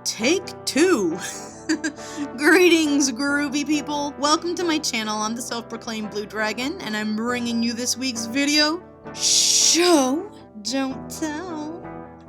Take two. Greetings, groovy people. Welcome to my channel. I'm the self-proclaimed Blue Dragon, and I'm bringing you this week's video. Show, don't tell.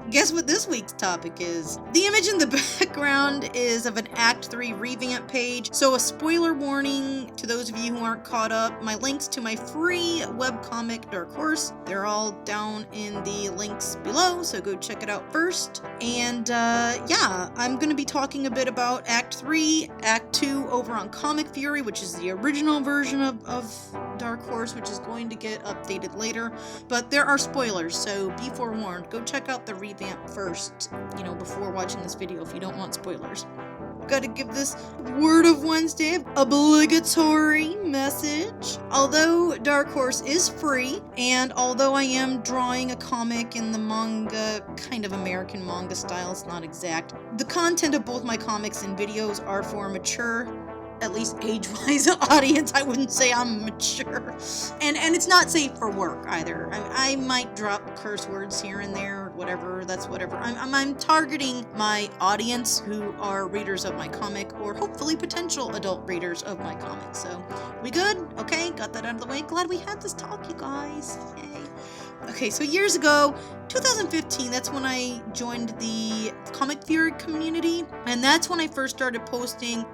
Guess what this week's topic is? The image in the background is of an Act 3 revamp page, so a spoiler warning to those of you who aren't caught up. My links to my free webcomic Dark Horse, they're all down in the links below, so go check it out first. And yeah, I'm going to be talking a bit about Act 3, Act 2 over on Comic Fury, which is the original version of Dark Horse, which is going to get updated later. But there are spoilers, so be forewarned. Go check out the revamp first, before watching this video if you don't want spoilers. Gotta give this Word of Wednesday obligatory message. Although Dark Horse is free, and although I am drawing a comic in the manga, kind of American manga style, it's not exact, the content of both my comics and videos are for mature, at least age-wise, audience. I wouldn't say I'm mature. And it's not safe for work either. I might drop curse words here and there, whatever, that's whatever. I'm targeting my audience who are readers of my comic, or hopefully potential adult readers of my comic. So, we good? Okay, got that out of the way. Glad we had this talk, you guys. Yay. Okay, so years ago, 2015, that's when I joined the Comic Fury community, and that's when I first started posting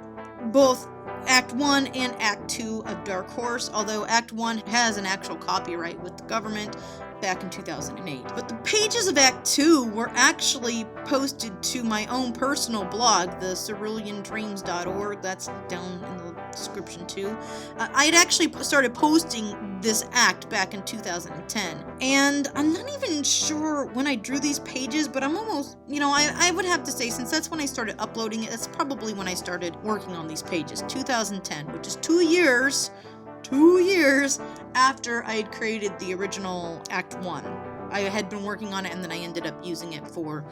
both Act 1 and Act 2 of Dark Horse, although Act 1 has an actual copyright with the government back in 2008. But the pages of Act 2 were actually posted to my own personal blog, the ceruleandreams.org, that's down in the description too. I had actually started posting this act back in 2010, and I'm not even sure when I drew these pages, but I'm almost, I would have to say, since that's when I started uploading it, that's probably when I started working on these pages, 2010, which is 2 years after I had created the original Act 1. I had been working on it, and then I ended up using it for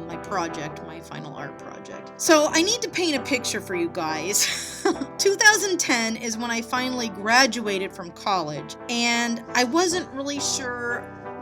my project, my final art project. So I need to paint a picture for you guys. 2010 is when I finally graduated from college, and I wasn't really sure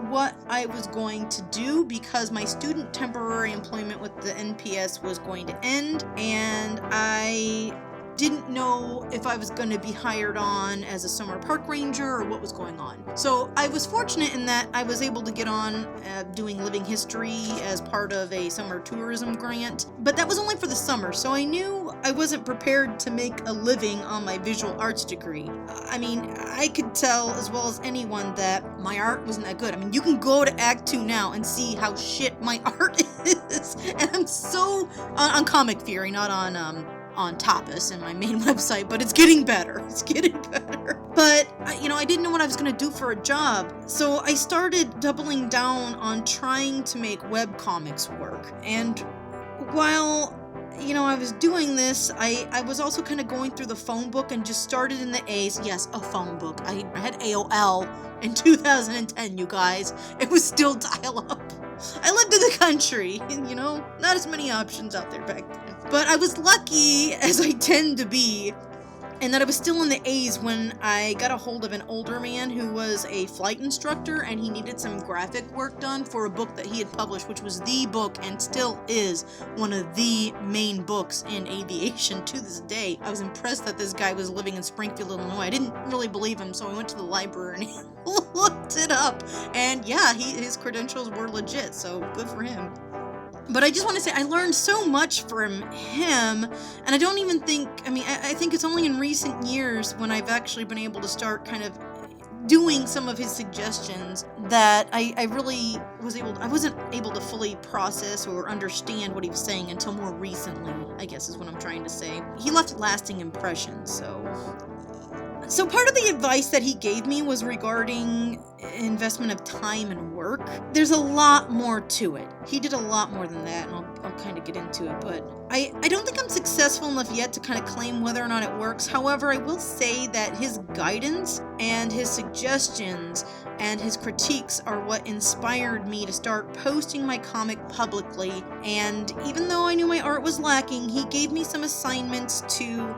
what I was going to do because my student temporary employment with the NPS was going to end, and I didn't know if I was going to be hired on as a summer park ranger or what was going on. So I was fortunate in that I was able to get on doing living history as part of a summer tourism grant, but that was only for the summer, so I knew I wasn't prepared to make a living on my visual arts degree. I mean, I could tell as well as anyone that my art wasn't that good. I mean, you can go to Act 2 now and see how shit my art is, and I'm so on Comic Fury, not on Tapas and my main website, but it's getting better. It's getting better. But, I didn't know what I was going to do for a job. So I started doubling down on trying to make webcomics work. And while, I was doing this, I was also kind of going through the phone book and just started in the A's. Yes, a phone book. I had AOL in 2010, you guys. It was still dial-up. I lived in the country, and, not as many options out there back then. But I was lucky, as I tend to be, and that I was still in the A's when I got a hold of an older man who was a flight instructor, and he needed some graphic work done for a book that he had published, which was the book, and still is, one of the main books in aviation to this day. I was impressed that this guy was living in Springfield, Illinois. I didn't really believe him, so I went to the library and he looked it up, and yeah, his credentials were legit, so good for him. But I just want to say I learned so much from him, and I don't even think, I think it's only in recent years when I've actually been able to start kind of doing some of his suggestions that I really I wasn't able to fully process or understand what he was saying until more recently, I guess is what I'm trying to say. He left lasting impressions, So part of the advice that he gave me was regarding investment of time and work. There's a lot more to it. He did a lot more than that, and I'll kind of get into it, but I don't think I'm successful enough yet to kind of claim whether or not it works. However, I will say that his guidance and his suggestions and his critiques are what inspired me to start posting my comic publicly, and even though I knew my art was lacking, he gave me some assignments to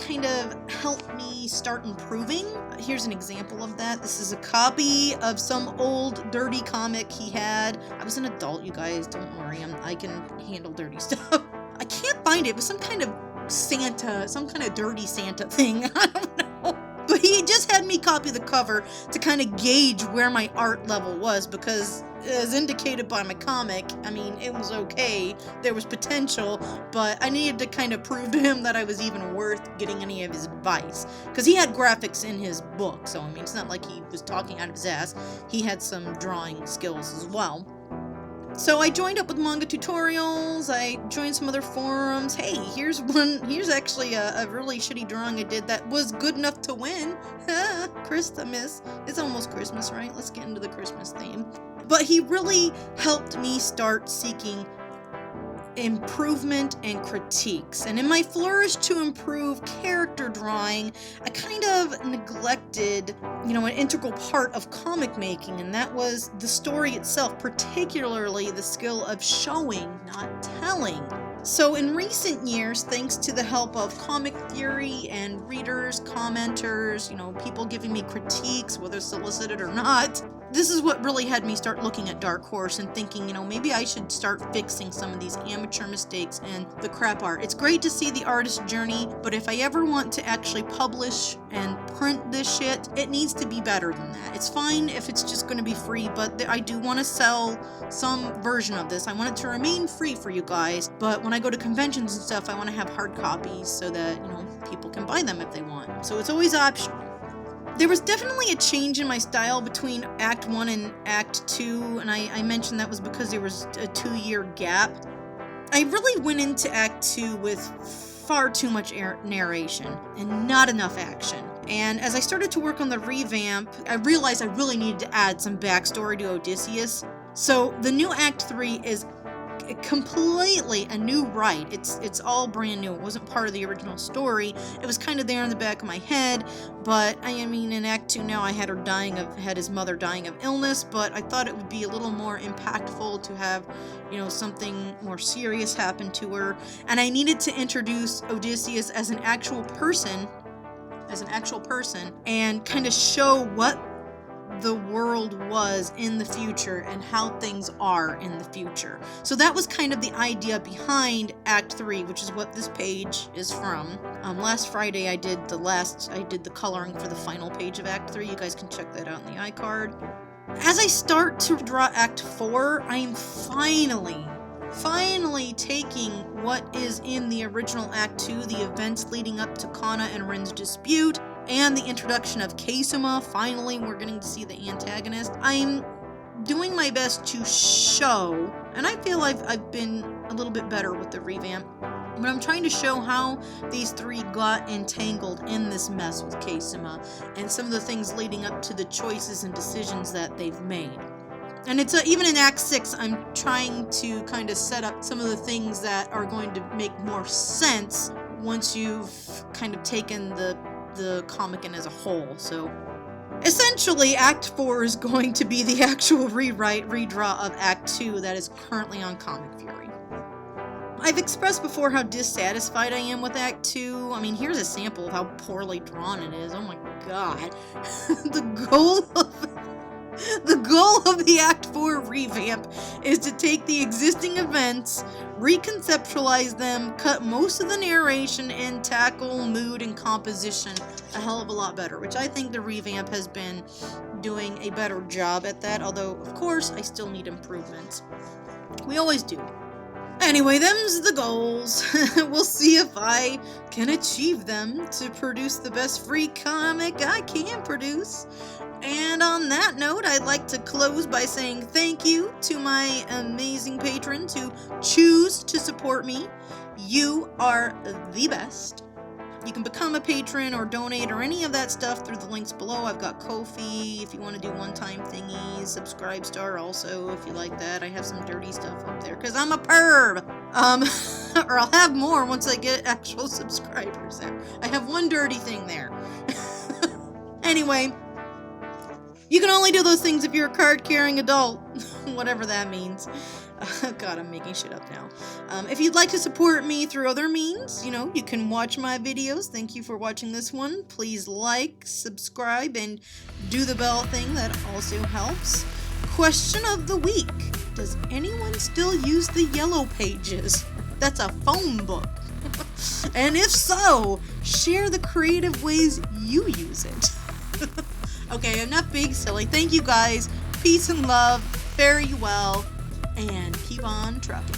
kind of help me start improving. Here's an example of that. This is a copy of some old dirty comic he had. I was an adult, you guys, don't worry, I can handle dirty stuff. can't find it. It was some kind of Santa, some kind of dirty Santa thing. I don't know. But he just had me copy the cover to kind of gauge where my art level was, because as indicated by my comic, I mean, it was okay. There was potential, but I needed to kind of prove to him that I was even worth getting any of his advice. Because he had graphics in his book, so I mean, it's not like he was talking out of his ass. He had some drawing skills as well. So I joined up with manga tutorials, I joined some other forums. Hey, here's actually a really shitty drawing I did that was good enough to win. Christmas. It's almost Christmas, right? Let's get into the Christmas theme. But he really helped me start seeking improvement and critiques. And in my flourish to improve character drawing, I kind of neglected, an integral part of comic making, and that was the story itself, particularly the skill of showing, not telling. So in recent years, thanks to the help of comic theory and readers, commenters, people giving me critiques, whether solicited or not, this is what really had me start looking at Dark Horse and thinking, maybe I should start fixing some of these amateur mistakes and the crap art. It's great to see the artist's journey, but if I ever want to actually publish and print this shit, it needs to be better than that. It's fine if it's just going to be free, but I do want to sell some version of this. I want it to remain free for you guys, but when I go to conventions and stuff, I want to have hard copies so that, people can buy them if they want. So it's always optional. There was definitely a change in my style between Act 1 and Act 2, and I mentioned that was because there was a 2-year gap. I really went into Act 2 with far too much narration and not enough action. And as I started to work on the revamp, I realized I really needed to add some backstory to Odysseus. So the new Act 3 is completely a new write. It's all brand new. It wasn't part of the original story. It was kind of there in the back of my head, but in Act 2 now I had his mother dying of illness, but I thought it would be a little more impactful to have, something more serious happen to her, and I needed to introduce Odysseus as an actual person, and kind of show what the world was in the future and how things are in the future. So that was kind of the idea behind Act 3, which is what this page is from. Last Friday I did the coloring for the final page of Act 3. You guys can check that out in the iCard. As I start to draw Act 4, I'm finally taking what is in the original Act 2, the events leading up to Kana and Rin's dispute, and the introduction of Kasuma. Finally, we're getting to see the antagonist. I'm doing my best to show, and I feel I've been a little bit better with the revamp, but I'm trying to show how these three got entangled in this mess with Kasuma, and some of the things leading up to the choices and decisions that they've made. And it's even in Act 6, I'm trying to kind of set up some of the things that are going to make more sense once you've kind of taken the comic in as a whole. So essentially Act 4 is going to be the actual redraw of Act 2 that is currently on Comic Fury. I've expressed before how dissatisfied I am with Act 2. Here's a sample of how poorly drawn it is. Oh my god. The goal of the Act 4 revamp is to take the existing events, reconceptualize them, cut most of the narration, and tackle mood and composition a hell of a lot better, which I think the revamp has been doing a better job at that, although, of course, I still need improvements. We always do. Anyway, them's the goals. We'll see if I can achieve them to produce the best free comic I can produce. And on that note, I'd like to close by saying thank you to my amazing patrons who choose to support me. You are the best. You can become a patron or donate or any of that stuff through the links below. I've got Ko-fi if you want to do one-time thingies, Subscribe Star also if you like that. I have some dirty stuff up there because I'm a perv. Or I'll have more once I get actual subscribers there. I have one dirty thing there. Anyway, you can only do those things if you're a card-carrying adult, whatever that means. God, I'm making shit up now. If you'd like to support me through other means, you can watch my videos. Thank you for watching this one. Please like, subscribe, and do the bell thing. That also helps. Question of the week. Does anyone still use the yellow pages? That's a phone book. And if so, share the creative ways you use it. Okay, enough being silly. Thank you guys. Peace and love. Fare you well. And keep on trucking.